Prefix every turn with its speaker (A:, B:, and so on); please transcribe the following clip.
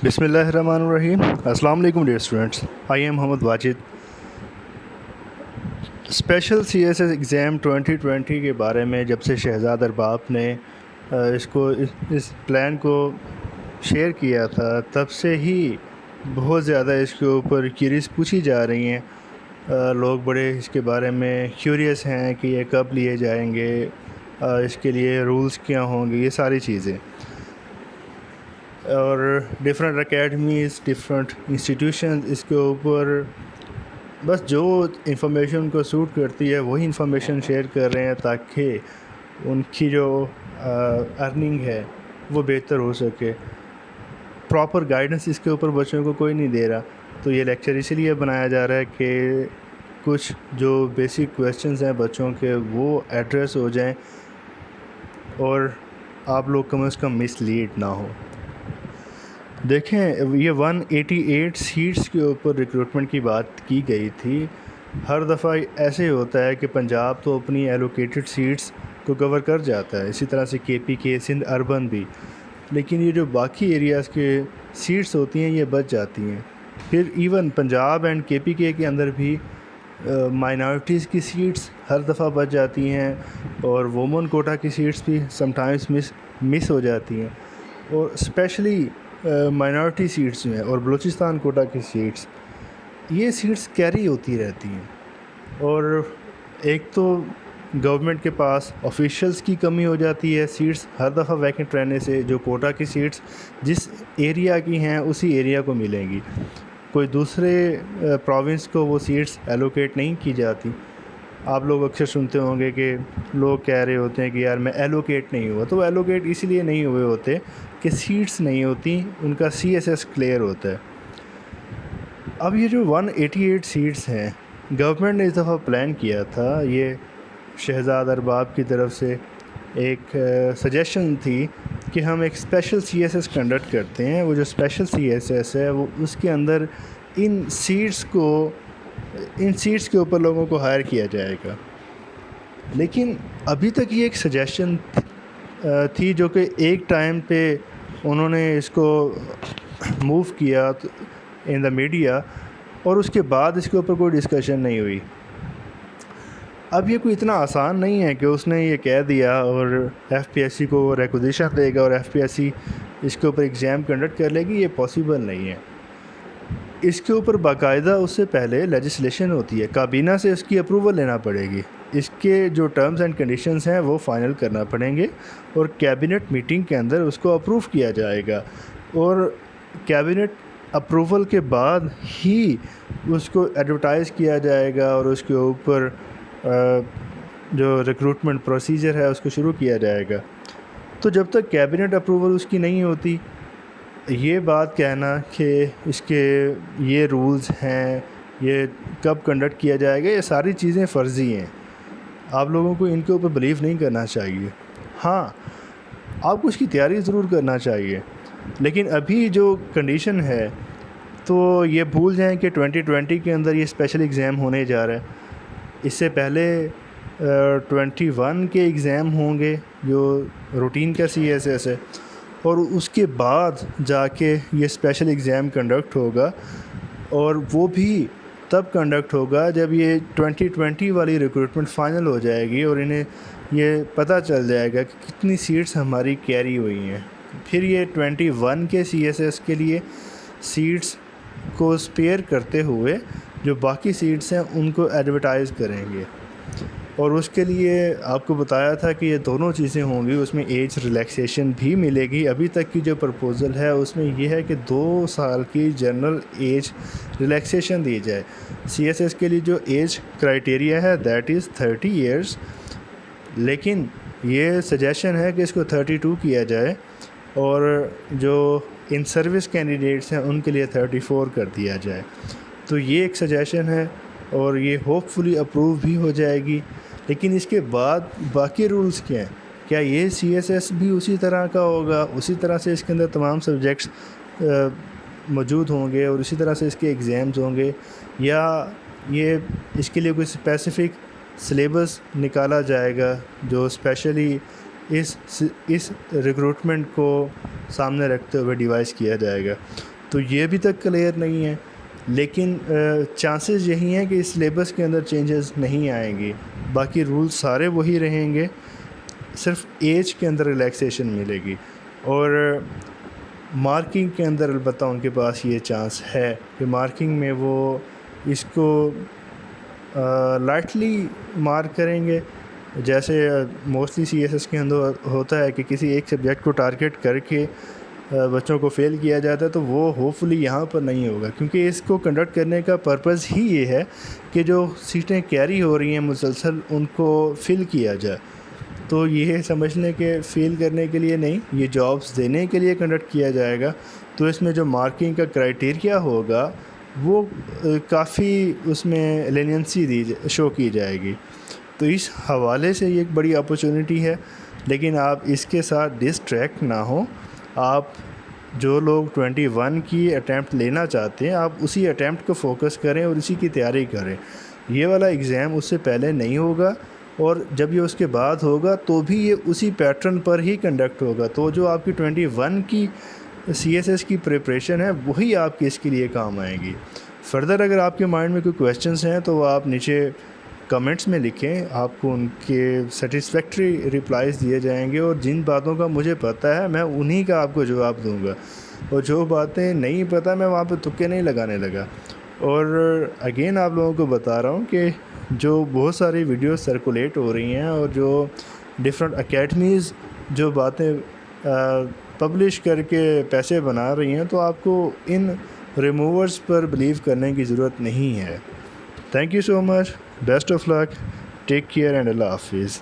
A: بسم اللہ الرحمن الرحیم. السلام علیکم dear students. I am Muhammad Wajid. Special C S S exam 2020 کے بارے میں جب سے شہزاد ارباب نے اس پلان کو شیئر کیا تھا تب سے ہی بہت زیادہ اس کے اوپر کیریز پوچھی جا رہی ہیں. لوگ بڑے اس کے بارے میں کیوریس ہیں کہ یہ کب لیے جائیں گے, اس کے لیے رولز کیا ہوں گے, یہ ساری چیزیں. اور ڈفرینٹ اکیڈمیز, ڈفرینٹ انسٹیٹیوشنز اس کے اوپر بس جو انفارمیشن کو سوٹ کرتی ہے وہی انفارمیشن شیئر کر رہے ہیں تاکہ ان کی جو ارننگ ہے وہ بہتر ہو سکے. پراپر گائیڈنس اس کے اوپر بچوں کو کوئی نہیں دے رہا. تو یہ لیکچر اسی لیے بنایا جا رہا ہے کہ کچھ جو بیسک کویسچنز ہیں بچوں کے وہ ایڈریس ہو جائیں اور آپ لوگ کم از کم مس لیڈ نہ ہو. دیکھیں, یہ 188 سیٹس کے اوپر ریکروٹمنٹ کی بات کی گئی تھی. ہر دفعہ ایسے ہوتا ہے کہ پنجاب تو اپنی ایلوکیٹڈ سیٹس کو کور کر جاتا ہے, اسی طرح سے کے پی کے, سندھ اربن بھی, لیکن یہ جو باقی ایریاز کے سیٹس ہوتی ہیں یہ بچ جاتی ہیں. پھر ایون پنجاب اینڈ کے پی کے اندر بھی مائنارٹیز کی سیٹس ہر دفعہ بچ جاتی ہیں اور وومن کوٹا کی سیٹس بھی سم ٹائمز مس ہو جاتی ہیں. اور اسپیشلی مائنارٹی سیٹس جو ہیں اور بلوچستان کوٹا کی سیٹس, یہ سیٹس کیری ہوتی رہتی ہیں. اور ایک تو گورنمنٹ کے پاس آفیشلز کی کمی ہو جاتی ہے, سیٹس ہر دفعہ ویکنٹ رہنے سے جو کوٹا کی سیٹس جس ایریا کی ہیں اسی ایریا کو ملیں گی, کوئی دوسرے پروونس کو وہ سیٹس ایلوکیٹ نہیں کی جاتی. آپ لوگ اکثر سنتے ہوں گے کہ لوگ کہہ رہے ہوتے ہیں کہ یار میں ایلوکیٹ نہیں ہوا, تو وہ ایلوکیٹ اس لیے نہیں ہوئے ہوتے کہ سیٹس نہیں ہوتی, ان کا سی ایس ایس کلیئر ہوتا ہے. اب یہ جو 188 سیٹس ہیں, گورنمنٹ نے اس دفعہ پلان کیا تھا, یہ شہزاد ارباب کی طرف سے ایک سجیشن تھی کہ ہم ایک special C S S conduct کرتے ہیں. وہ جو اسپیشل سی ایس ایس ہے وہ اس کے اندر ان سیٹس کے اوپر لوگوں کو ہائر کیا جائے گا. لیکن ابھی تک یہ ایک سجیشن تھی جو کہ ایک ٹائم پہ انہوں نے اس کو موو کیا ان دا میڈیا اور اس کے بعد اس کے اوپر کوئی ڈسکشن نہیں ہوئی. اب یہ کوئی اتنا آسان نہیں ہے کہ اس نے یہ کہہ دیا اور ایف پی ایس سی کو ریکوزیشن دے گا اور ایف پی ایس سی اس کے اوپر ایگزام کنڈکٹ کر لے گی. یہ پاسبل نہیں ہے. اس کے اوپر باقاعدہ اس سے پہلے لیجسلیشن ہوتی ہے, کابینہ سے اس کی اپروول لینا پڑے گی, اس کے جو ٹرمز اینڈ کنڈیشنز ہیں وہ فائنل کرنا پڑیں گے اور کیبنٹ میٹنگ کے اندر اس کو اپروو کیا جائے گا. اور کیبنٹ اپروول کے بعد ہی اس کو ایڈورٹائز کیا جائے گا اور اس کے اوپر جو ریکروٹمنٹ پروسیجر ہے اس کو شروع کیا جائے گا. تو جب تک کیبنٹ اپروول اس کی نہیں ہوتی, یہ بات کہنا کہ اس کے یہ رولز ہیں, یہ کب کنڈکٹ کیا جائے گا, یہ ساری چیزیں فرضی ہیں. آپ لوگوں کو ان کے اوپر بلیو نہیں کرنا چاہیے. ہاں, آپ کو اس کی تیاری ضرور کرنا چاہیے, لیکن ابھی جو کنڈیشن ہے تو یہ بھول جائیں کہ 2020 کے اندر یہ اسپیشل ایگزام ہونے جا رہا ہے. اس سے پہلے 21 کے ایگزام ہوں گے جو روٹین کا سی ایس ایس ہے, اور اس کے بعد جا کے یہ اسپیشل ایگزام کنڈکٹ ہوگا, اور وہ بھی تب کنڈکٹ ہوگا جب یہ 2020 والی ریکروٹمنٹ فائنل ہو جائے گی اور انہیں یہ پتہ چل جائے گا کہ کتنی سیٹس ہماری کیری ہوئی ہیں. پھر یہ 21 کے سی ایس ایس کے لیے سیٹس کو اسپیئر کرتے ہوئے جو باقی سیٹس ہیں ان کو ایڈورٹائز کریں گے. اور اس کے لیے آپ کو بتایا تھا کہ یہ دونوں چیزیں ہوں گی, اس میں ایج ریلیکسیشن بھی ملے گی. ابھی تک کی جو پرپوزل ہے اس میں یہ ہے کہ 2 سال کی جنرل ایج ریلیکسیشن دی جائے. سی ایس ایس کے لیے جو ایج کرائٹیریا ہے دیٹ از 30 ایئرس, لیکن یہ سجیشن ہے کہ اس کو 32 کیا جائے, اور جو ان سروس کینڈیڈیٹس ہیں ان کے لیے 34 کر دیا جائے. تو یہ ایک سجیشن ہے اور یہ ہوپ فلی اپروو بھی ہو جائے گی. لیکن اس کے بعد باقی رولز کیا ہیں؟ کیا یہ سی ایس ایس بھی اسی طرح کا ہوگا, اسی طرح سے اس کے اندر تمام سبجیکٹس موجود ہوں گے اور اسی طرح سے اس کے ایگزامز ہوں گے, یا یہ اس کے لیے کوئی اسپیسیفک سلیبس نکالا جائے گا جو اسپیشلی اس ریکروٹمنٹ کو سامنے رکھتے ہوئے ڈیوائز کیا جائے گا؟ تو یہ ابھی تک کلیئر نہیں ہے، لیکن چانسز یہی ہیں کہ اس سلیبس کے اندر چینجز نہیں آئیں گی، باقی رولز سارے وہی رہیں گے، صرف ایج کے اندر ریلیکسیشن ملے گی۔ اور مارکنگ کے اندر البتہ ان کے پاس یہ چانس ہے کہ مارکنگ میں وہ اس کو لائٹلی مارک کریں گے، جیسے موسٹلی سی ایس ایس کے اندر ہوتا ہے کہ کسی ایک سبجیکٹ کو ٹارگٹ کر کے بچوں کو فیل کیا جاتا ہے، تو وہ ہوپ فلی یہاں پر نہیں ہوگا، کیونکہ اس کو کنڈکٹ کرنے کا پرپز ہی یہ ہے کہ جو سیٹیں کیری ہو رہی ہیں مسلسل ان کو فل کیا جائے۔ تو یہ سمجھ لیں کہ فیل کرنے کے لیے نہیں، یہ جابس دینے کے لیے کنڈکٹ کیا جائے گا، تو اس میں جو مارکنگ کا کرائٹیریا ہوگا وہ کافی اس میں لینینسی شو کی جائے گی۔ تو اس حوالے سے یہ ایک بڑی اپرچونٹی ہے، لیکن آپ اس کے ساتھ ڈسٹریکٹ نہ ہوں۔ آپ جو لوگ 21 کی اٹیمپٹ لینا چاہتے ہیں، آپ اسی اٹیمپٹ کو فوکس کریں اور اسی کی تیاری کریں۔ یہ والا ایگزام اس سے پہلے نہیں ہوگا، اور جب یہ اس کے بعد ہوگا تو بھی یہ اسی پیٹرن پر ہی کنڈکٹ ہوگا، تو جو آپ کی 21 کی سی ایس ایس کی پریپریشن ہے وہی آپ کی اس کے لیے کام آئے گی۔ فردر اگر آپ کے مائنڈ میں کوئی کویسچنس ہیں تو وہ آپ نیچے کمنٹس میں لکھیں، آپ کو ان کے سیٹسفیکٹری ریپلائز دیے جائیں گے، اور جن باتوں کا مجھے پتہ ہے میں انہی کا آپ کو جواب دوں گا، اور جو باتیں نہیں پتہ میں وہاں پہ تکے نہیں لگانے لگا۔ اور اگین آپ لوگوں کو بتا رہا ہوں کہ جو بہت ساری ویڈیوز سرکولیٹ ہو رہی ہیں اور جو ڈفرینٹ اکیڈمیز جو باتیں پبلش کر کے پیسے بنا رہی ہیں، تو آپ کو ان ریموورز پر بلیو کرنے کی ضرورت نہیں ہے۔ Thank you so much, best of luck, take care and اللہ حافظ۔